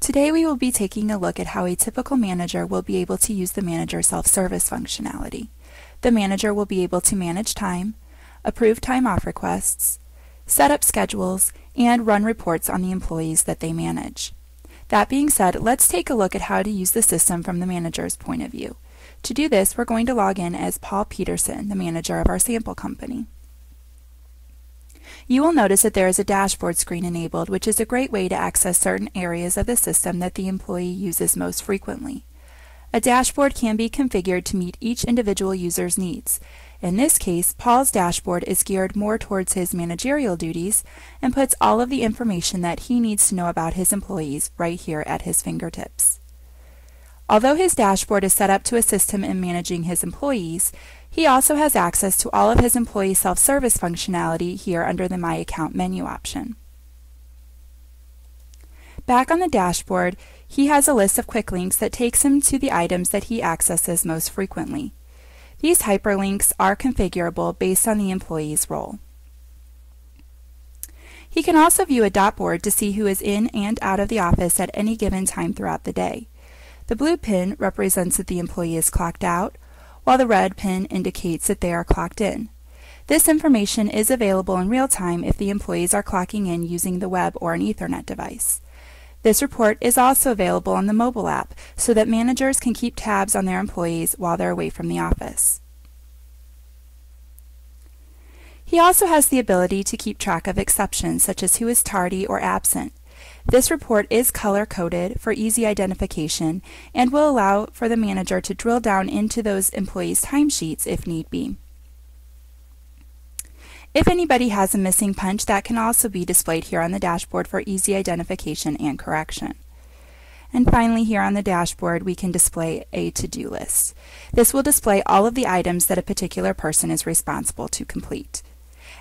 Today we will be taking a look at how a typical manager will be able to use the Manager Self Service functionality. The manager will be able to manage time, approve time off requests, set up schedules, and run reports on the employees that they manage. That being said, let's take a look at how to use the system from the manager's point of view. To do this, we're going to log in as Paul Peterson, the manager of our sample company. You will notice that there is a dashboard screen enabled, which is a great way to access certain areas of the system that the employee uses most frequently. A dashboard can be configured to meet each individual user's needs. In this case, Paul's dashboard is geared more towards his managerial duties and puts all of the information that he needs to know about his employees right here at his fingertips. Although his dashboard is set up to assist him in managing his employees, he also has access to all of his employee self-service functionality here under the My Account menu option. Back on the dashboard, he has a list of quick links that takes him to the items that he accesses most frequently. These hyperlinks are configurable based on the employee's role. He can also view a dot board to see who is in and out of the office at any given time throughout the day. The blue pin represents that the employee is clocked out, while the red pin indicates that they are clocked in. This information is available in real time if the employees are clocking in using the web or an Ethernet device. This report is also available on the mobile app so that managers can keep tabs on their employees while they're away from the office. He also has the ability to keep track of exceptions such as who is tardy or absent. This report is color-coded for easy identification and will allow for the manager to drill down into those employees' timesheets if need be. If anybody has a missing punch, that can also be displayed here on the dashboard for easy identification and correction. And finally, here on the dashboard, we can display a to-do list. This will display all of the items that a particular person is responsible to complete.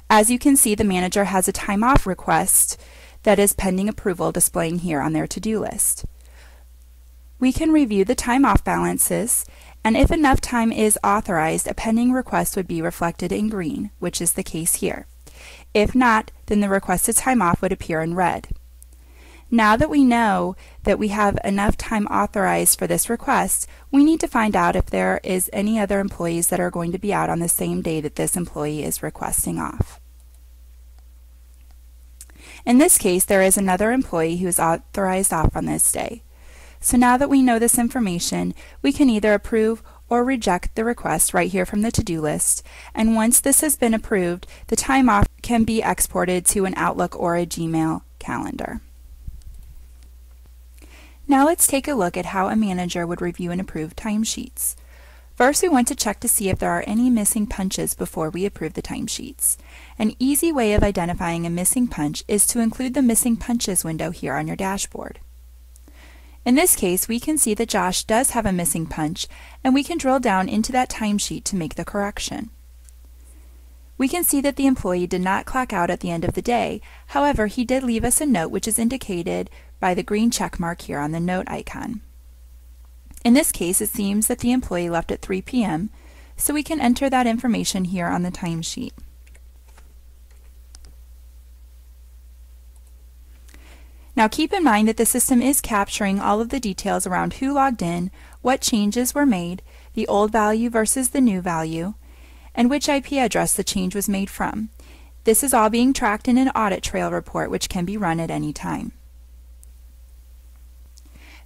As you can see, the manager has a time off request that is pending approval displaying here on their to-do list. We can review the time off balances, and if enough time is authorized, a pending request would be reflected in green, which is the case here. If not, then the requested time off would appear in red. Now that we know that we have enough time authorized for this request, we need to find out if there is any other employees that are going to be out on the same day that this employee is requesting off. In this case, there is another employee who is authorized off on this day. So now that we know this information, we can either approve or reject the request right here from the to-do list, and once this has been approved, the time off can be exported to an Outlook or a Gmail calendar. Now let's take a look at how a manager would review and approve timesheets. First, we want to check to see if there are any missing punches before we approve the timesheets. An easy way of identifying a missing punch is to include the Missing Punches window here on your dashboard. In this case, we can see that Josh does have a missing punch, and we can drill down into that timesheet to make the correction. We can see that the employee did not clock out at the end of the day. However, he did leave us a note which is indicated by the green check mark here on the note icon. In this case, it seems that the employee left at 3 p.m., so we can enter that information here on the timesheet. Now keep in mind that the system is capturing all of the details around who logged in, what changes were made, the old value versus the new value, and which IP address the change was made from. This is all being tracked in an audit trail report which can be run at any time.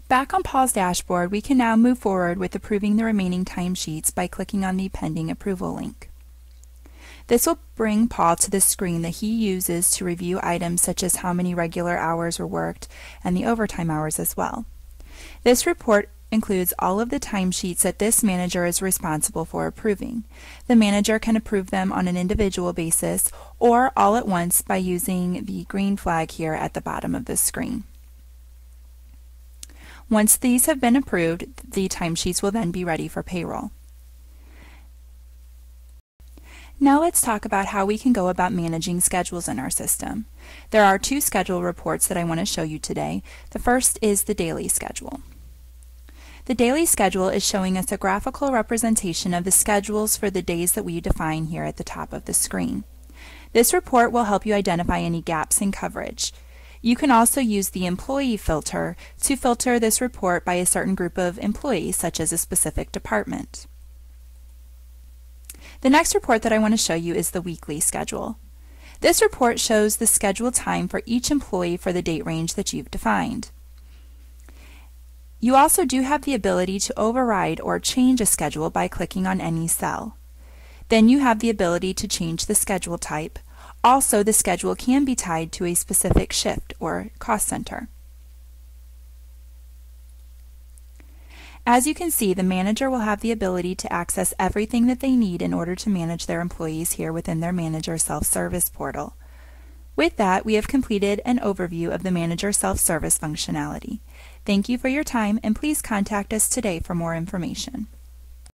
Back on Paul's dashboard, we can now move forward with approving the remaining timesheets by clicking on the Pending Approval link. This will bring Paul to the screen that he uses to review items such as how many regular hours were worked and the overtime hours as well. This report includes all of the timesheets that this manager is responsible for approving. The manager can approve them on an individual basis or all at once by using the green flag here at the bottom of the screen. Once these have been approved, the timesheets will then be ready for payroll. Now let's talk about how we can go about managing schedules in our system. There are two schedule reports that I want to show you today. The first is the daily schedule. The daily schedule is showing us a graphical representation of the schedules for the days that we define here at the top of the screen. This report will help you identify any gaps in coverage. You can also use the employee filter to filter this report by a certain group of employees, such as a specific department. The next report that I want to show you is the weekly schedule. This report shows the scheduled time for each employee for the date range that you've defined. You also do have the ability to override or change a schedule by clicking on any cell. Then you have the ability to change the schedule type. Also, the schedule can be tied to a specific shift or cost center. As you can see, the manager will have the ability to access everything that they need in order to manage their employees here within their Manager Self Service portal. With that, we have completed an overview of the Manager Self Service functionality. Thank you for your time, and please contact us today for more information.